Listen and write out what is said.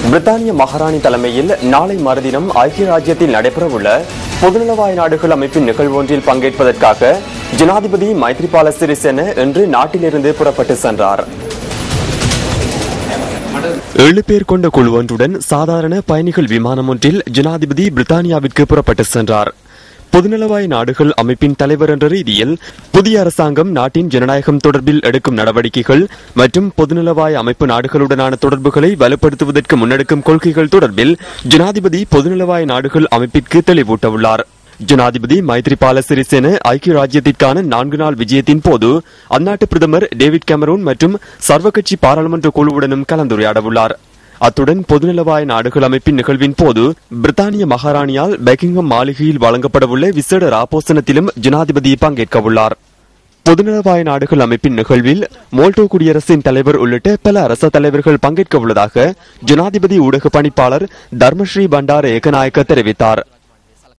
பிரித்தானிய மகாராணி தலைமையில் நாளை மறுதினம் ஐக்கிய ராஜ்யத்தில் நடைபெறவுள்ள பொதுநலவாய நாடுகள் அமைப்பின் நிகழ்வு ஒன்றில் பங்கேற்பதற்காக ஜனாதிபதி மைத்ரிபால சிறிசேன இன்று நாட்டிலிருந்து புறப்பட்டு சென்றார். 7 பேர் கொண்ட குழு ஒன்றுடன் சாதாரண பயணிகள் விமானம் ஒன்றில் ஜனாதிபதி பிரித்தானியாவிற்கு புறப்பட்டு சென்றார். பொதுநலவாய நாடுகள் அமைப்பின் தலைவர் என்ற ரீதியில் புதிய அரசாங்கம் நாட்டின் ஜனநாயகம் தொடர்பில் எடுக்கும் நடவடிக்கைகள் மற்றும் பொதுநலவாய அமைப்பு நாடுகளுடனான தொடர்புகளை வலுப்படுத்துவதற்கு முன்னெடுக்கும் கொள்கைகள் தொடர்பில் ஜனாதிபதி பொதுநலவாய நாடுகள் அமைப்பிற்கு தெளிவூட்டவுள்ளார். ஜனாதிபதி மைத்ரிபால சிறிசேன ஐக்கிய ராஜ்யத்திற்கான 4 நாள் விஜயத்தின் போது அந்நாட்டு பிரதமர் டேவிட் கேமரூன் மற்றும் சர்வகட்சி பாராளுமன்ற குழுவுடனும் கலந்துரையாடவுள்ளார். அத்துடன் பொதுநலவாய நாடுகள் அமைப்பின் நிகழ்வின் போது பிரித்தானிய மகாராணியால் பெக்கிங்ஹாம் மாளிகையில் வழங்கப்படவுள்ள விசேட ராப்போசனத்திலும் ஜனாதிபதி பங்கேற்கவுள்ளார். பொதுநலவாய நாடுகள் அமைப்பின் நிகழ்வில் மோல்டோ குடியரசின் தலைவர் உள்ளிட்ட பல அரச தலைவர்கள் பங்கேற்க உள்ளதாக ஜனாதிபதி ஊடக பணிப்பாளர் தர்மஸ்ரீ பண்டார ஏகநாயக்க தெரிவித்தார்.